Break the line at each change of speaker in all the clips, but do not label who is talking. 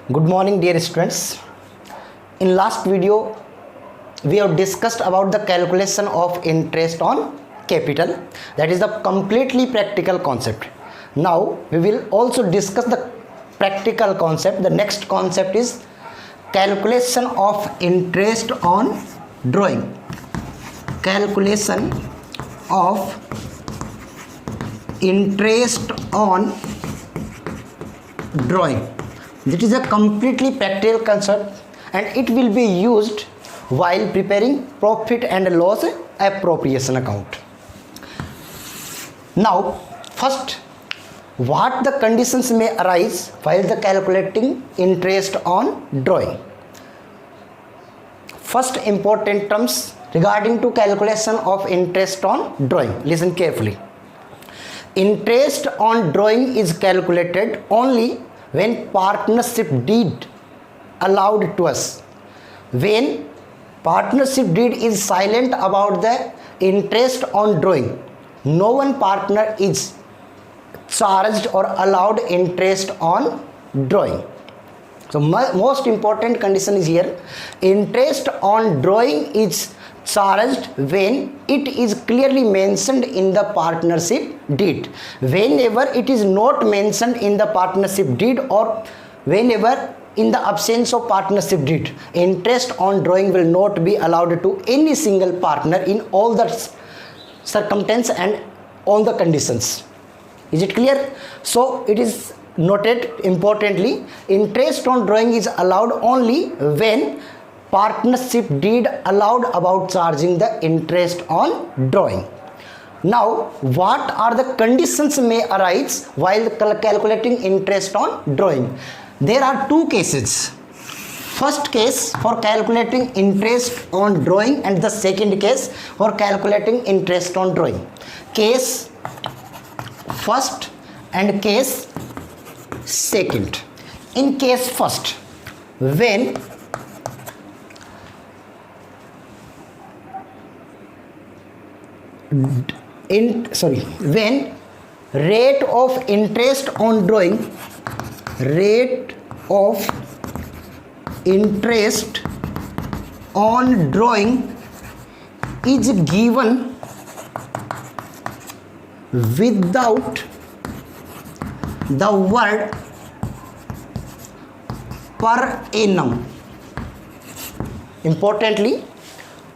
Good morning, dear students. In last video, we have discussed about the calculation of interest on capital. That is the completely practical concept. Now, we will also discuss the practical concept. The next concept is calculation of interest on drawing. Calculation of interest on drawing. This is a completely practical concept and it will be used while preparing profit and loss appropriation account. Now, first, what the conditions may arise while the calculating interest on drawing. First important terms regarding to calculation of interest on drawing. Listen carefully. Interest on drawing is calculated only when partnership deed allowed to us. When partnership deed is silent about the interest on drawing, no one partner is charged or allowed interest on drawing. So most important condition is here, interest on drawing is charged when it is clearly mentioned in the partnership deed. Whenever it is not mentioned in the partnership deed or whenever in the absence of partnership deed, interest on drawing will not be allowed to any single partner in all the circumstances and all the conditions. Is it clear? So it is noted importantly, interest on drawing is allowed only when partnership deed allowed about charging the interest on drawing. Now, what are the conditions may arise while calculating interest on drawing? There are two cases. First case for calculating interest on drawing and the second case for calculating interest on drawing. Case first and case second. In case first, when when rate of interest on drawing is given without the word per annum. Importantly,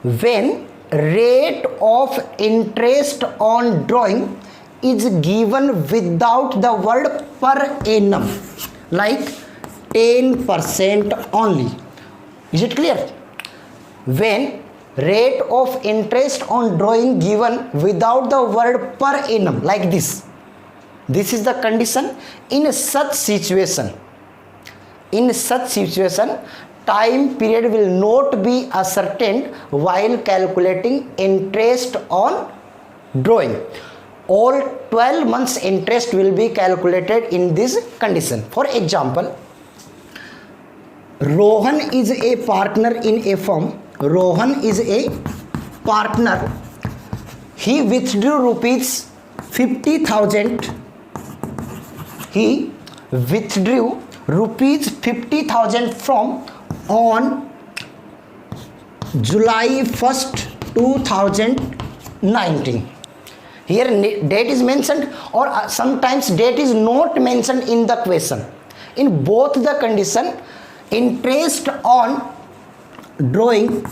when rate of interest on drawing is given without the word per annum, like 10% only. Is it clear? When rate of interest on drawing given without the word per annum, like this is the condition. In such situation, time period will not be ascertained while calculating interest on drawing. All 12 months interest will be calculated in this condition. For example, Rohan is a partner in a firm. Rohan is a partner. He withdrew rupees 50,000. He withdrew rupees 50,000 from on July 1st 2019. Here date is mentioned or sometimes date is not mentioned in the question. In both the condition, interest on drawing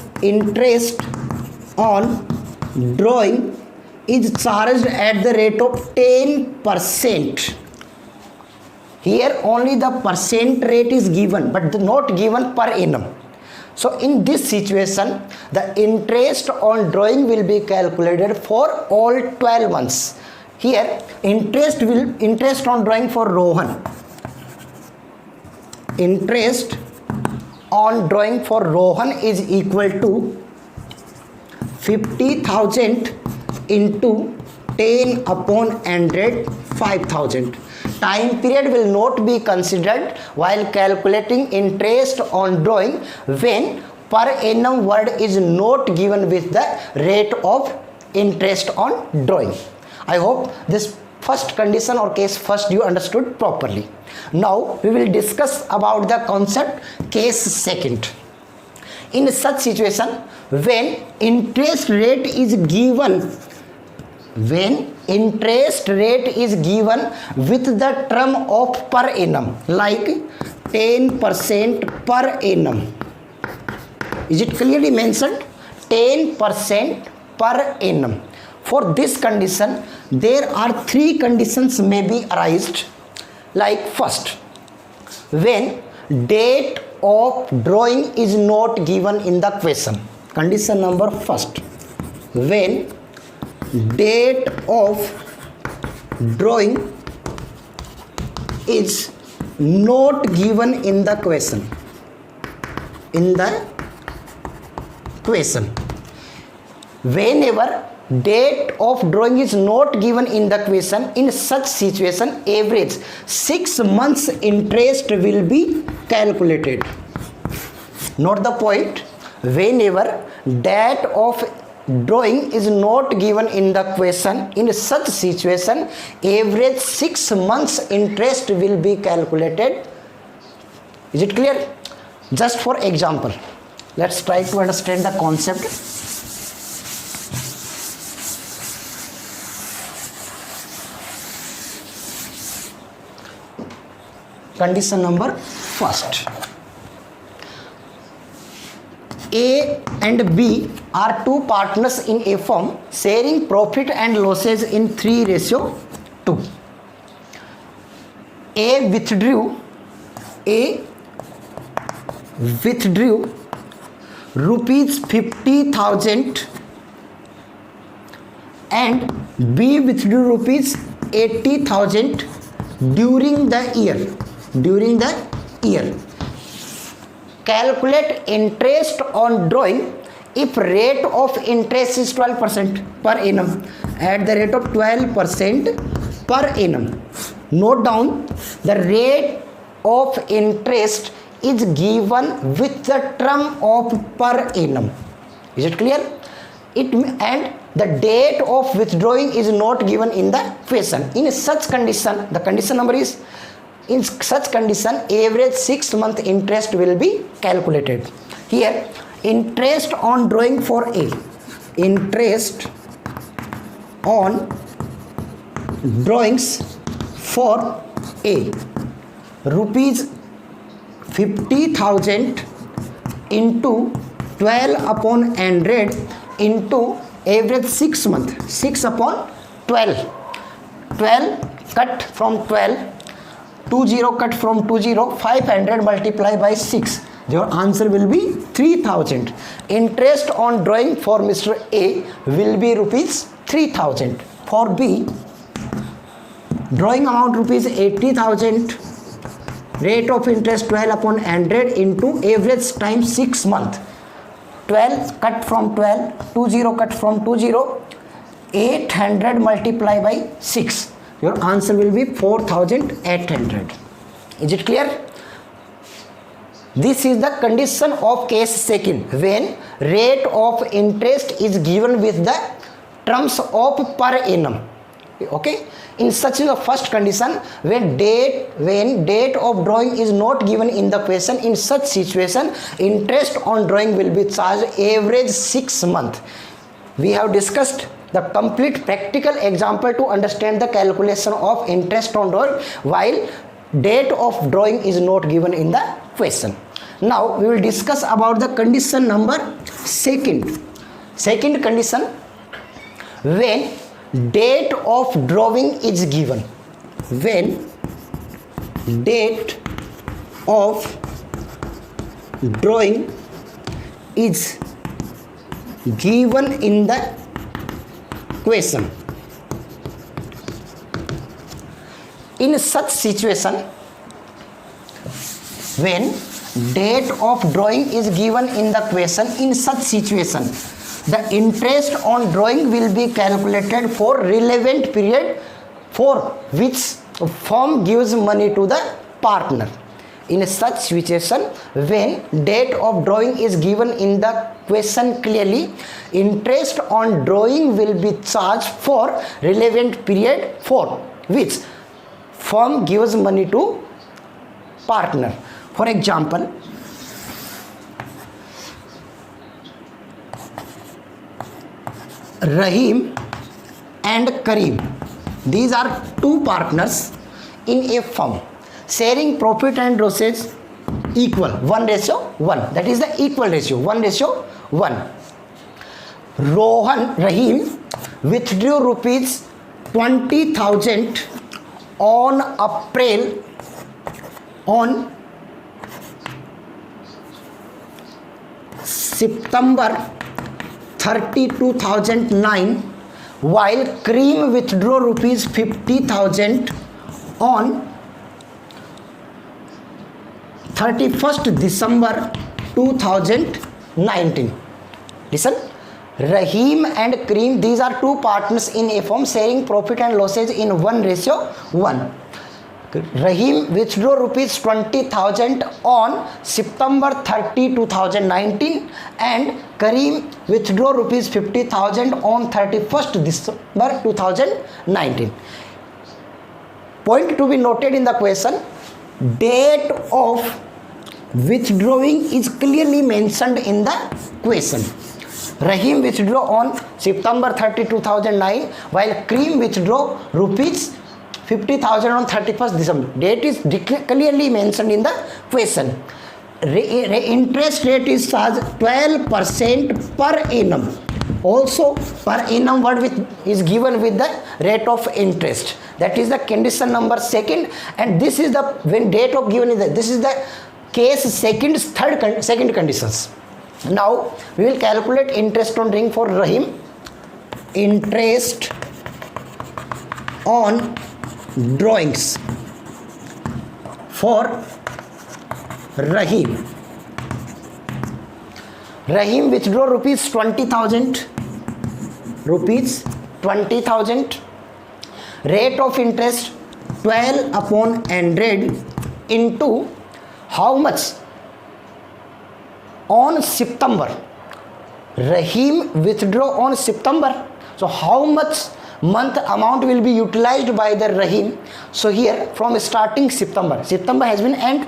is charged at the rate of 10%. Here only the percent rate is given but not given per annum. So in this situation, the interest on drawing will be calculated for all 12 months. Here interest on drawing for Rohan. Interest on drawing for Rohan is equal to 50,000 into 10 upon 100, 5,000. Time period will not be considered while calculating interest on drawing when per annum word is not given with the rate of interest on drawing. I hope this first condition or case first you understood properly. Now we will discuss about the concept case second. In such situation, when interest rate is given with the term of per annum, like 10% per annum. Is it clearly mentioned? 10% per annum. For this condition, there are three conditions may be arised. Like first, when date of drawing is not given in the question. Condition number first, when date of drawing is not given in the question. Whenever date of drawing is not given in the question, in such situation average 6 months interest will be calculated. Note the point. Whenever date of drawing is not given in the question, in such situation average 6 months interest will be calculated. Is it clear? Just for example, let's try to understand the concept. Condition number first, A and B are two partners in a firm sharing profit and losses in 3:2. A withdrew rupees 50,000 and B withdrew rupees 80,000 during the year. Calculate interest on drawing if rate of interest is 12% per annum. At the rate of 12% per annum, note down the rate of interest is given with the term of per annum. Is it clear? And the date of withdrawing is not given in the question. In such condition, the condition number is, in such condition average 6 month interest will be calculated. Here interest on drawing for A, interest on drawings for A, rupees 50,000 into 12 upon 100 into average 6 month, 6 upon 12, 12 cut from 12, 20 cut from 20, 500 multiplied by 6. Your answer will be 3,000. Interest on drawing for Mr. A will be rupees 3,000. For B, drawing amount rupees 80,000, rate of interest 12 upon 100 into average time 6 month. 12 cut from 12, 20 cut from 20, 800 multiplied by 6. Your answer will be 4,800. Is it clear? This is the condition of case second, when rate of interest is given with the terms of per annum. Okay, in such a first condition, when date of drawing is not given in the question, in such situation interest on drawing will be charged average 6 months. We have discussed the complete practical example to understand the calculation of interest on drawing while date of drawing is not given in the question. Now we will discuss about the condition number second. Second condition, when date of drawing is given. When date of drawing is given in the question. In such situation, when date of drawing is given in the question, in such situation the interest on drawing will be calculated for relevant period for which firm gives money to the partner. In such situation, when date of drawing is given in the question clearly, interest on drawing will be charged for relevant period for which firm gives money to partner. For example, Rahim and Karim, these are two partners in a firm sharing profit and losses equal 1:1. That is the equal ratio, 1:1. Rahim withdrew rupees 20,000 on September 30, 2009, while Karim withdrew rupees 50,000 on 31st December 2019. Listen, Rahim and Karim, these are two partners in a firm sharing profit and losses in 1:1. Rahim withdrew rupees 20,000 on September 30, 2019, and Karim withdrew rupees 50,000 on 31st December 2019. Point to be noted in the question, date of withdrawing is clearly mentioned in the question. Rahim withdrew on September 30, 2009, while Karim withdrew rupees 50,000 on 31st December. Date is clearly mentioned in the question. Interest rate is charged 12% per annum. Also, per annum word is given with the rate of interest. That is the condition number second, and this is the when date of given is this is the case second conditions. Now we will calculate interest on drawing for Rahim. Interest on drawings for Rahim. Rahim withdraw rupees 20,000. Rate of interest 12/100 into how much? On September. Rahim withdraw on September. So how much month amount will be utilized by the Rahim? So here from starting September has been end.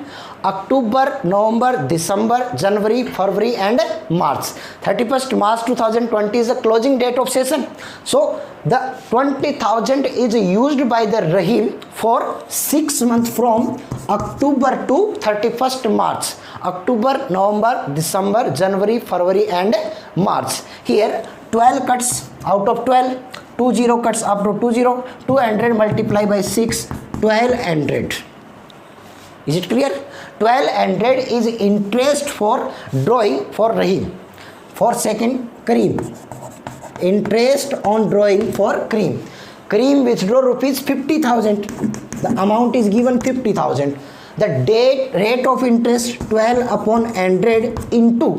October, November, December, January, February and March. 31st March 2020 is the closing date of session. So the 20,000 is used by the Rahim for 6 months from October to 31st March. October, November, December, January, February and March. Here 12 cuts out of 12. 20 cuts up to 20. 200 multiplied by 6, 1200. Is it clear? 1200 is interest for drawing for Rahim. For second, Karim. Interest on drawing for Karim. Karim withdraw rupees 50,000. The amount is given 50,000. The rate of interest 12/100 into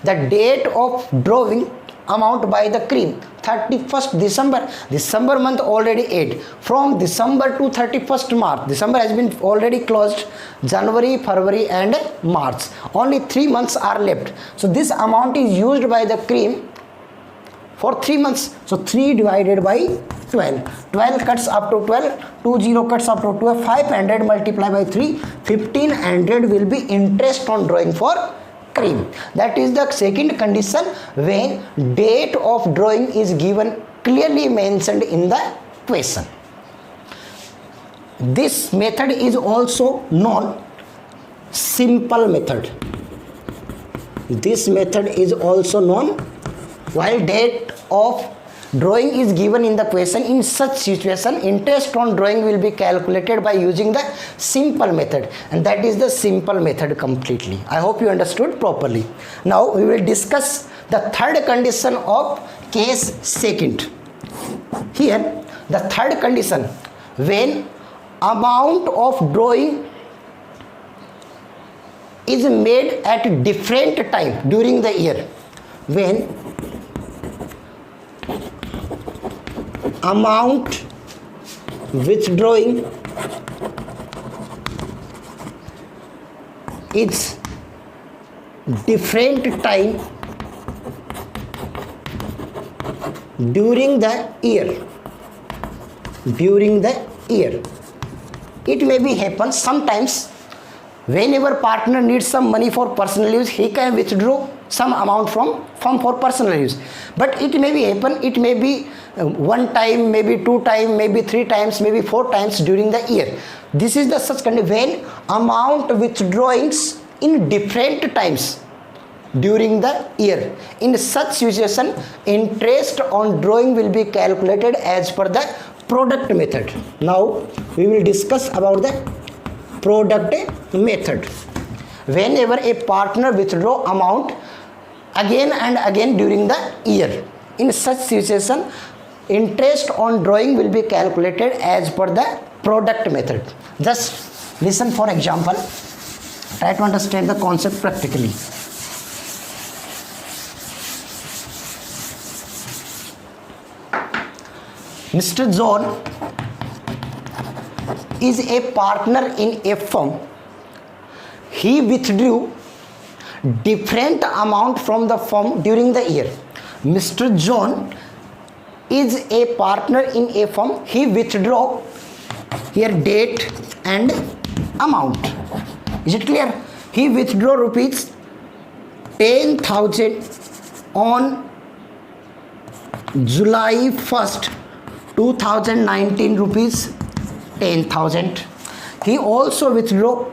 the date of drawing amount by the Karim. 31st December month already 8. From December to 31st March, December has been already closed. January, February and March, only 3 months are left. So this amount is used by the Karim for 3 months. So 3 divided by 12. 12 cuts up to 12. 20 cuts up to 12. 500 multiplied by 3. 1500 will be interest on drawing for Karim. That is the second condition when date of drawing is given clearly mentioned in the question. This method is also known simple method. This method is also known while date of drawing is given in the question. In such situation, interest on drawing will be calculated by using the simple method, and that is the simple method completely. I hope you understood properly. Now we will discuss the third condition of case second. Here the third condition, when amount of drawing is made at different time during the year. When amount withdrawing is different time during the year. year. It may be happen sometimes whenever partner needs some money for personal use, he can withdraw some amount from firm for personal use. But it may be happen, it may be one time, maybe two times, maybe three times, maybe four times during the year. This is the such condition when amount withdrawings in different times during the year. In such situation, interest on drawing will be calculated as per the product method. Now we will discuss about the product method. Whenever a partner withdraw amount again and again during the year, in such situation, interest on drawing will be calculated as per the product method. Just listen for example, try to understand the concept practically. Mr. John is a partner in a firm. He withdrew different amount from the firm during the year. Mr. John is a partner in a firm. He withdraw here date and amount. Is it clear? He withdraw rupees 10,000 on July 1st 2019, rupees 10,000. He also withdraw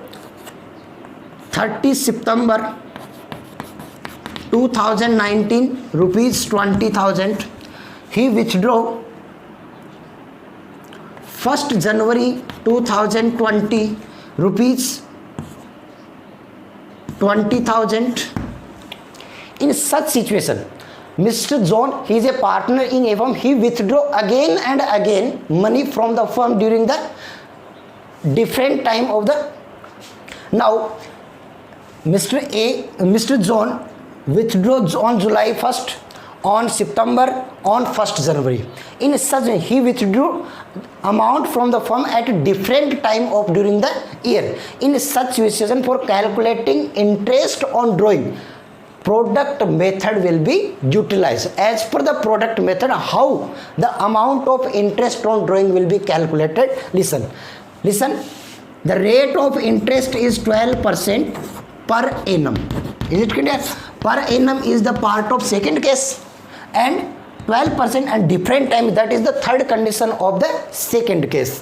30 September 2019, rupees 20,000. He withdraw 1st January 2020, rupees 20,000. In such situation, Mr. John, he is a partner in a firm. He withdraw again and again money from the firm during the different time of the. Now, Mr. John withdraw on July 1st, on September, on 1st January. In such way, he withdrew amount from the firm at a different time of during the year. In such situation, for calculating interest on drawing, product method will be utilized. As per the product method, how the amount of interest on drawing will be calculated? Listen. The rate of interest is 12% per annum. Is it clear? Per annum is the part of second case, and 12% and different time, that is the third condition of the second case.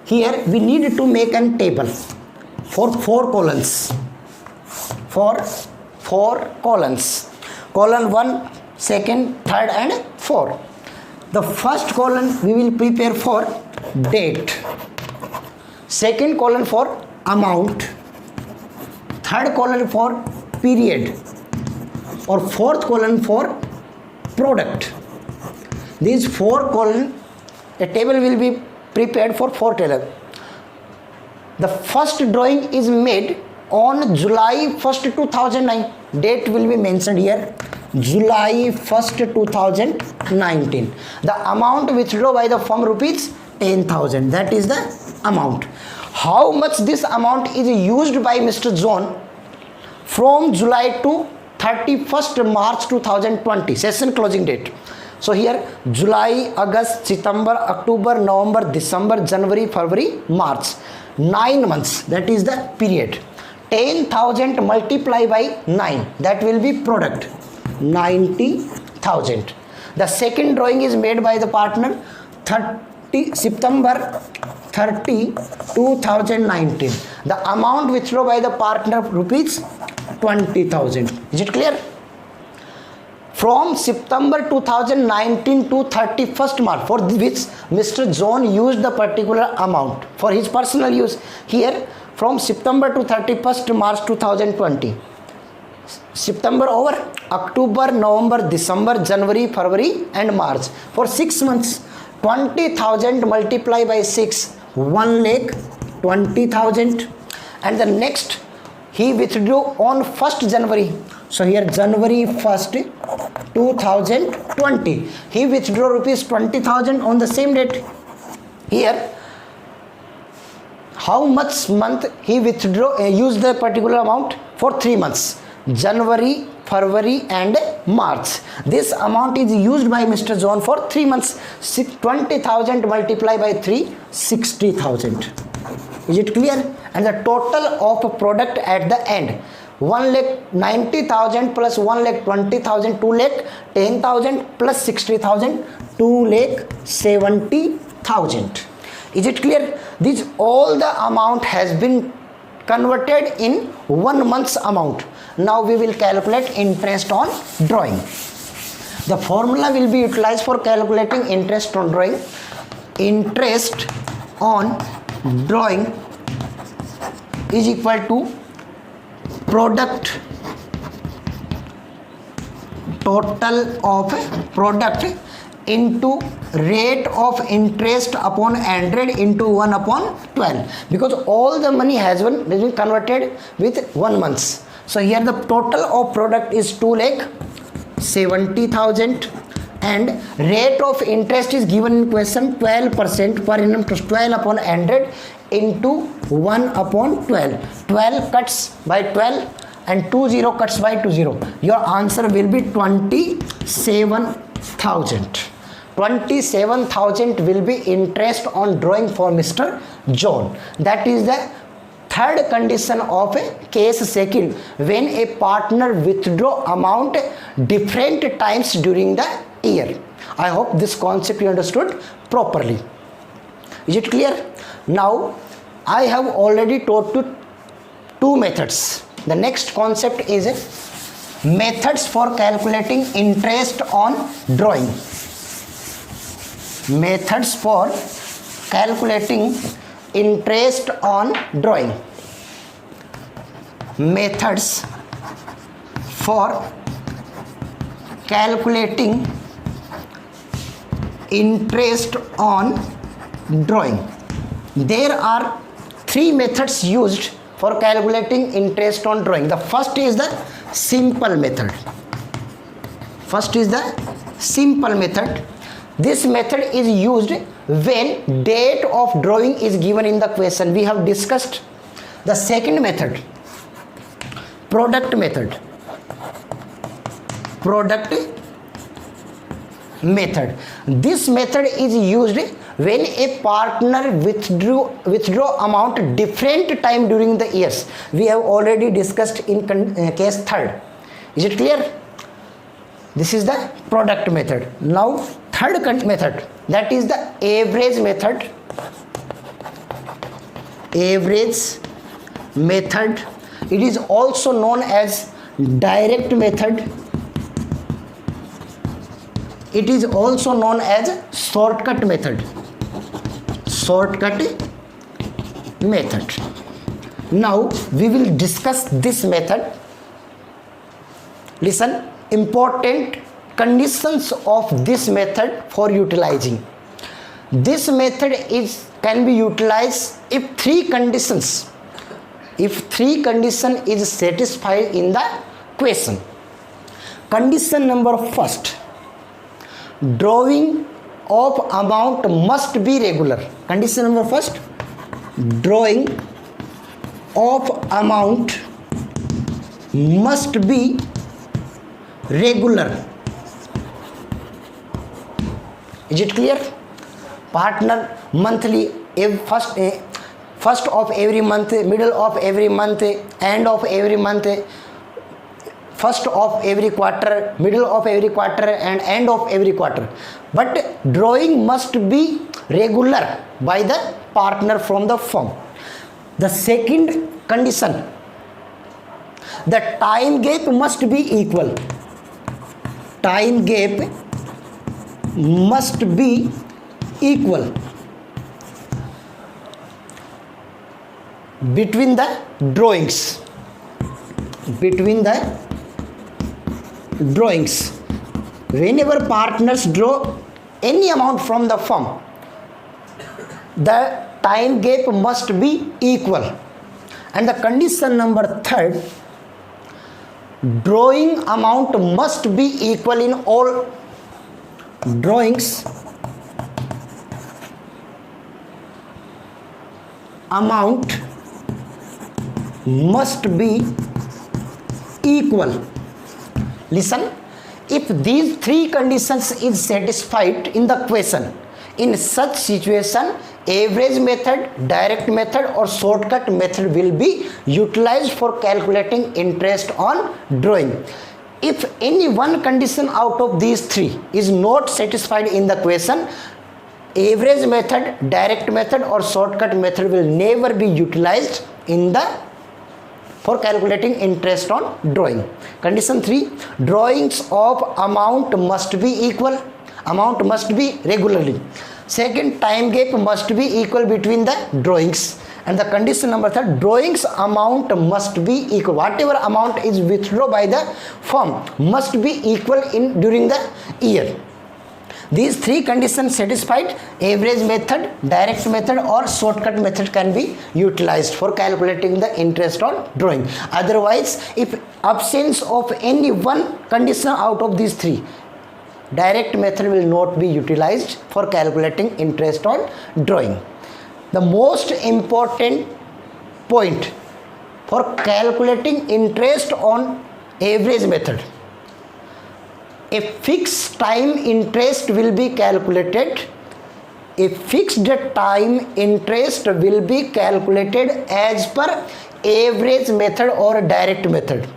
Here we need to make a table for 4 columns. For 4 columns. Column 1, 2nd, 3rd and 4. The first column we will prepare for date. Second column for amount. Third column for period. Or fourth column for product. These 4 columns, a table will be prepared for 4 tables. The first drawing is made on July 1st 2009. Date will be mentioned here, July 1st 2019. The amount withdrawn by the firm, rupees 10,000. That is the amount. How much this amount is used by Mr. John from July to 31st March 2020, session closing date. So here July, August, September, October, November, December, January, February, March. 9 months, that is the period. 10,000 multiplied by 9, that will be product, 90,000. The second drawing is made by the partner September 30, 2019. The amount withdrawn by the partner, rupees 20,000. Is it clear? From September 2019 to 31st March, for which Mr. John used the particular amount for his personal use. Here from September to 31st March 2020. September over, October, November, December, January, February and March. For 6 months, 20,000 multiplied by 6, 1,20,000. And the next, he withdrew on 1st January. So here January 1st, 2020. He withdrew rupees 20,000 on the same date. Here, how much month he withdrew, used the particular amount? For 3 months. January, February and March. This amount is used by Mr. John for 3 months. 20,000 multiplied by 3, 60,000. Is it clear? And the total of product at the end, 1,90,000 plus 1,20,000, 2,10,000 plus 60,000, 2,70,000. Is it clear? This all the amount has been converted in 1 month's amount. Now we will calculate interest on drawing. The formula will be utilized for calculating interest on drawing. Interest on drawing is equal to product, total of product into rate of interest upon 100 into 1 upon 12, because all the money has been converted with 1 month. So here the total of product is 2,70,000 and rate of interest is given in question 12% per annum, 12 upon 100 into 1 upon 12. 12 cuts by 12 and 20 cuts by 20. Your answer will be 27,000. 27,000 will be interest on drawing for Mr. John. That is the third condition of a case second, when a partner withdraw amount different times during the year. I hope this concept you understood properly. Is it clear? Now I have already taught you 2 methods. The next concept is methods for calculating interest on drawing. Methods for calculating interest on drawing. Methods for calculating interest on drawing. There are 3 methods used for calculating interest on drawing. The first is the simple method. This method is used when date of drawing is given in the question. We have discussed the second method, product method. This method is used when a partner withdraw amount different time during the years. We have already discussed in case third. Is it clear? This is the product method. Now third method, that is the average method. It is also known as direct method. It is also known as shortcut method. Now we will discuss this method. Listen, important conditions of this method for utilizing. This method can be utilized if 3 conditions is satisfied in the question. Condition number first, drawing of amount must be regular. Condition number first, drawing of amount must be regular. Is it clear? Partner monthly, first of every month, middle of every month, end of every month, first of every quarter, middle of every quarter and end of every quarter. But drawing must be regular by the partner from the firm. The second condition, the time gap must be equal. Time gap must be equal between the drawings. Whenever partners draw any amount from the firm, the time gap must be equal. And the condition number third, drawing amount must be equal in all drawings. Amount must be equal Listen, if these three conditions is satisfied in the question, in such situation, average method, direct method or shortcut method will be utilized for calculating interest on drawing. If any one condition out of these three is not satisfied in the question, average method, direct method or shortcut method will never be utilized in the for calculating interest on drawing. Condition 3, drawings of amount must be equal. Amount must be regularly. Second, time gap must be equal between the drawings. And the condition number 3, drawings amount must be equal. Whatever amount is withdrawn by the firm must be equal in during the year. These three conditions satisfied, average method, direct method or shortcut method can be utilized for calculating the interest on drawing. Otherwise, if absence of any one condition out of these three, direct method will not be utilized for calculating interest on drawing. The most important point for calculating interest on average method, a fixed time interest will be calculated. A fixed time interest will be calculated as per average method or direct method.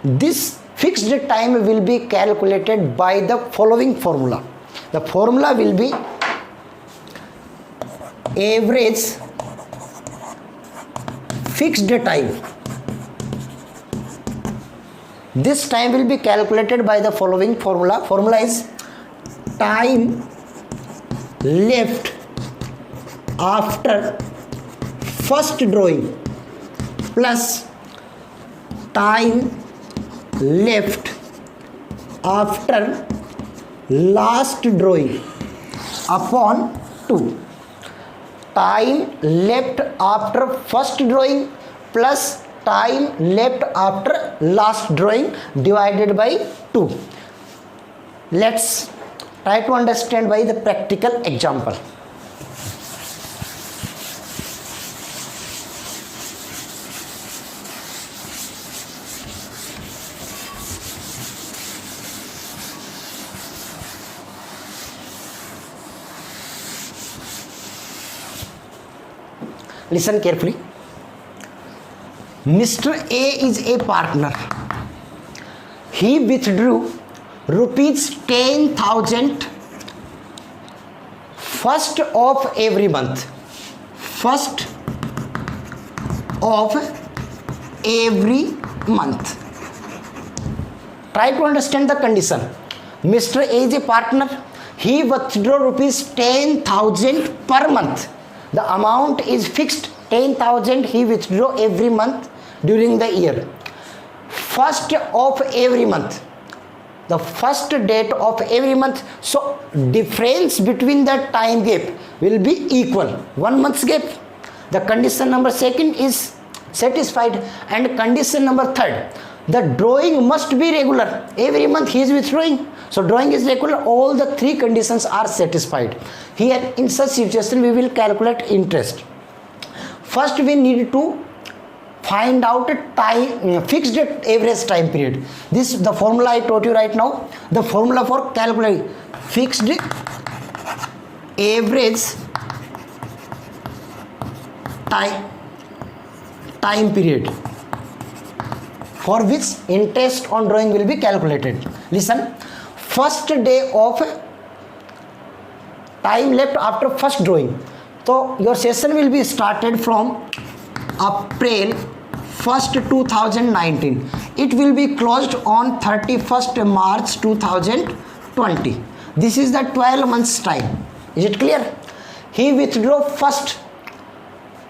This fixed time will be calculated by the following formula. The formula will be average fixed time. This time will be calculated by the following formula. Formula is time left after first drawing plus time left after last drawing upon 2. Time left after first drawing plus time left after last drawing divided by 2. Let's try to understand by the practical example. Listen carefully. Mr. A is a partner. He withdrew rupees 10,000 first of every month. First of every month. Try to understand the condition. Mr. A is a partner. He withdrew rupees 10,000 per month. The amount is fixed, 10,000 he withdraw every month during the year. First of every month, the first date of every month. So difference between the time gap will be equal, 1 month's gap. The condition number 2 is satisfied, and condition number 3, the drawing must be regular. Every month he is withdrawing, so drawing is regular. All the 3 conditions are satisfied. Here in such situation we will calculate interest. First we need to find out a time fixed average time period. This the formula I taught you right now. The formula for calculating fixed average time period for which interest on drawing will be calculated. Listen, first day of time left after first drawing. So your session will be started from April 1st 2019. It will be closed on 31st March 2020. This is the 12 months time. Is it clear? He withdrew first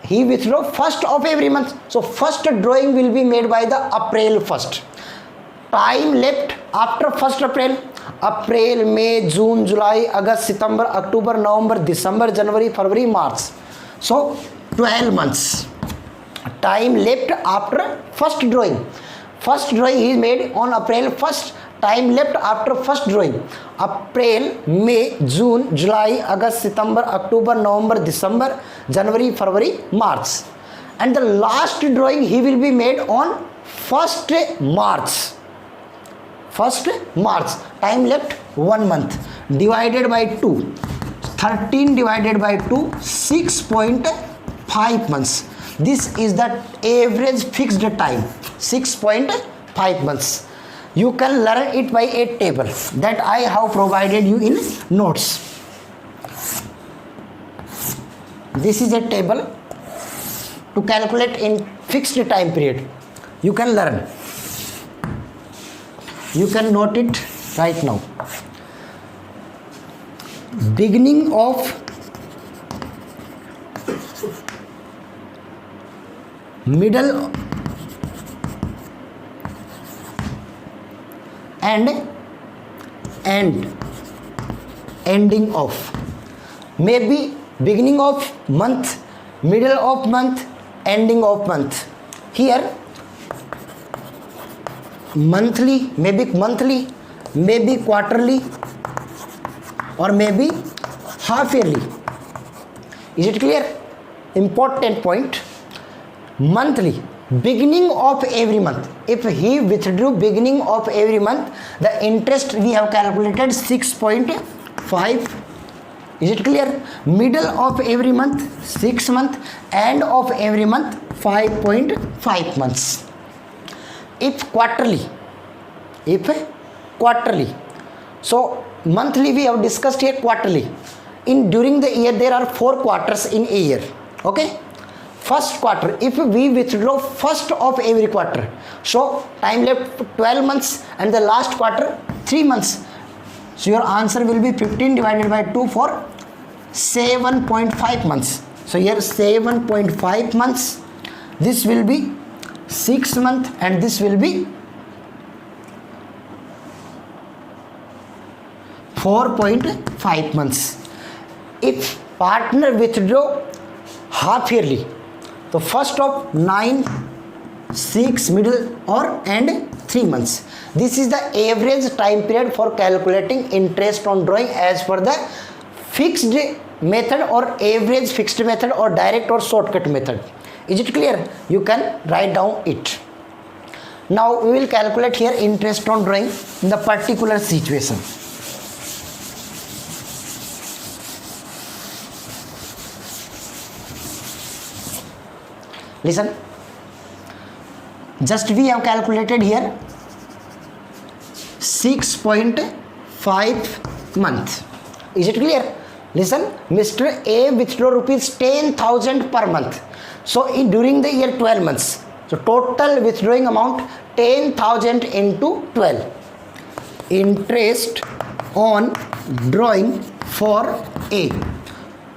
of every month. So first drawing will be made by the April 1st. Time left after 1st April. April, May, June, July, August, September, October, November, December, January, February, March. So 12 months. Time left after first drawing. First drawing is made on April 1st. Time left after first drawing: April, May, June, July, August, September, October, November, December, January, February, March. And the last drawing he will be made on 1st March. 1st March, time left 1 month, divided by 2, 13 divided by 2, 6.5 months. This is the average fixed time, 6.5 months. You can learn it by a table that I have provided you in notes. This is a table to calculate in fixed time period. You can learn. You can note it right now. Beginning of middle and ending of, maybe beginning of month, middle of month, ending of month. Here monthly, maybe quarterly, or maybe half yearly. Is it clear? Important point. Monthly, beginning of every month. If he withdrew beginning of every month, the interest we have calculated 6.5. Is it clear? Middle of every month 6 months, end of every month 5.5 months. If quarterly, so monthly we have discussed here, quarterly. During the year there are 4 quarters in a year. Okay, first quarter, if we withdraw first of every quarter, so time left 12 months and the last quarter 3 months. So your answer will be 15 divided by 2 for 7.5 months. So here 7.5 months. This will be 6 months and this will be 4.5 months. If partner withdraw half yearly, so first of 9, 6, middle or end 3 months. This is the average time period for calculating interest on drawing as per the fixed method or average fixed method or direct or shortcut method. Is it clear? You can write down it. Now we will calculate here interest on drawing in the particular situation. Listen, just we have calculated here 6.5 month. Is it clear? Listen, Mr. A withdraw rupees 10,000 per month. So during the year 12 months, so total withdrawing amount 10,000 into 12. Interest on drawing for A.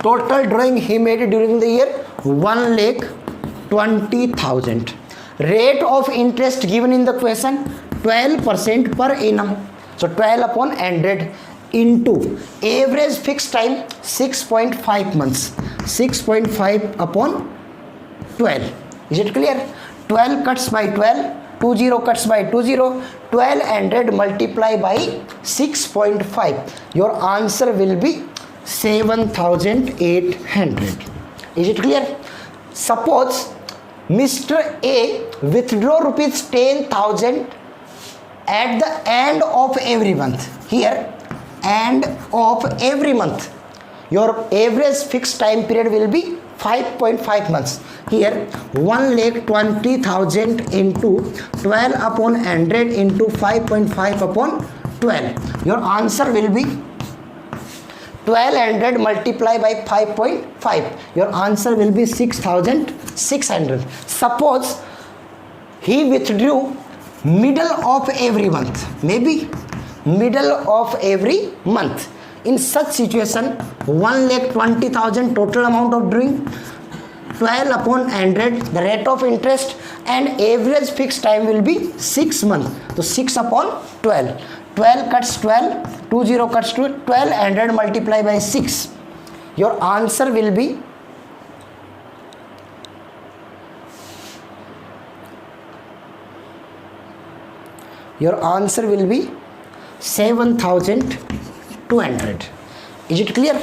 Total drawing he made during the year 1,20,000. Rate of interest given in the question 12% per annum. So 12 upon 100 into average fixed time 6.5 months. 6.5 upon 12. Is it clear? 12 cuts by 12, 20 cuts by 20, 1200 multiply by 6.5. Your answer will be 7,800. Is it clear? Suppose Mr. A withdraw rupees 10,000 at the end of every month. Here, end of every month. Your average fixed time period will be 5.5 months. Here, 1,20,000 into 12 upon 100 into 5.5 upon 12. Your answer will be 1200 multiplied by 5.5. Your answer will be 6,600. Suppose he withdrew middle of every month, maybe middle of every month. In such situation, 1,20,000 total amount of drawing, 12 upon 100 the rate of interest, and average fixed time will be 6 months. So 6 upon 12. 12 cuts 12, 20 cuts 12, 1200 multiplied by 6. Your answer will be 7,200. Is it clear?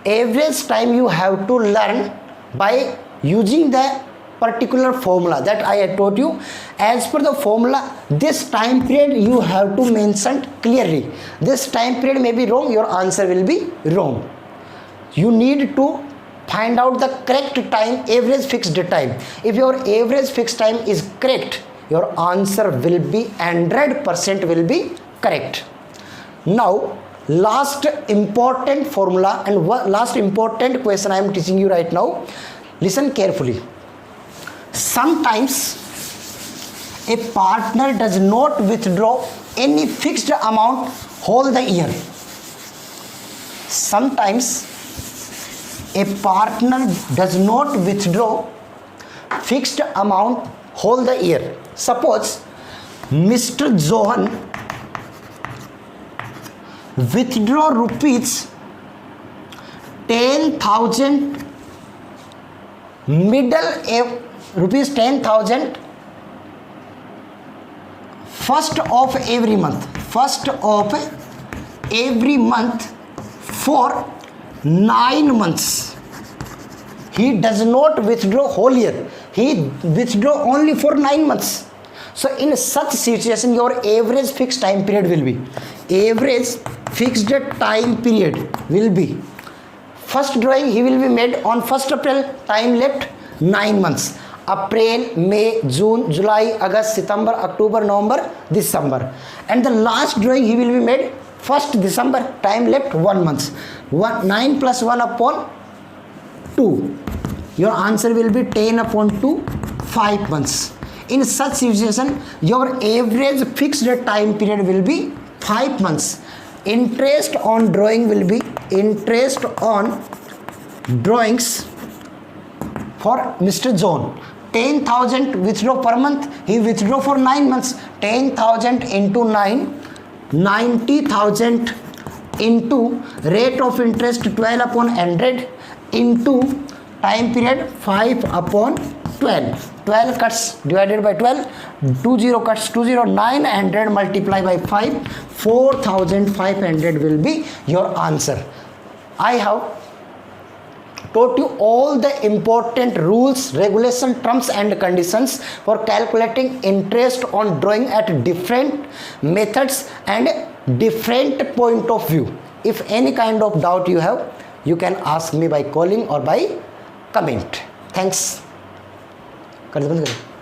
Average time you have to learn by using the particular formula that I had taught you. As per the formula, this time period you have to mention clearly. This time period may be wrong, your answer will be wrong. You need to find out the correct time, average fixed time. If your average fixed time is correct, your answer will be 100% will be correct. Now last important formula and last important question I am teaching you right now. Listen carefully. Sometimes a partner does not withdraw any fixed amount whole the year. Sometimes a partner does not withdraw fixed amount whole the year. Suppose Mr. Johan withdraw rupees 10,000 rupees 10,000 first of every month for 9 months. He does not withdraw whole year, he withdraw only for 9 months. So in such situation, your average fixed time period will be, average fixed time period will be, first drawing he will be made on 1st April, time left 9 months. April, May, June, July, August, September, October, November, December. And the last drawing he will be made 1st December, time left 1 month. 9 plus 1 upon 2. Your answer will be 10 upon 2, 5 months. In such situation, your average fixed time period will be 5 months. Interest on drawing will be interest on drawings for Mr. John. 10,000 withdraw per month, he withdraw for 9 months. 10,000 into 9, 90,000 into rate of interest 12 upon 100 into time period 5 upon 12. 12 cuts divided by 12, 20 cuts 20, 900 multiplied by 5, 4,500 will be your answer. I have taught you all the important rules, regulation, terms and conditions for calculating interest on drawing at different methods and different point of view. If any kind of doubt you have, you can ask me by calling or by comment. Thanks. कर दो, बंद करो।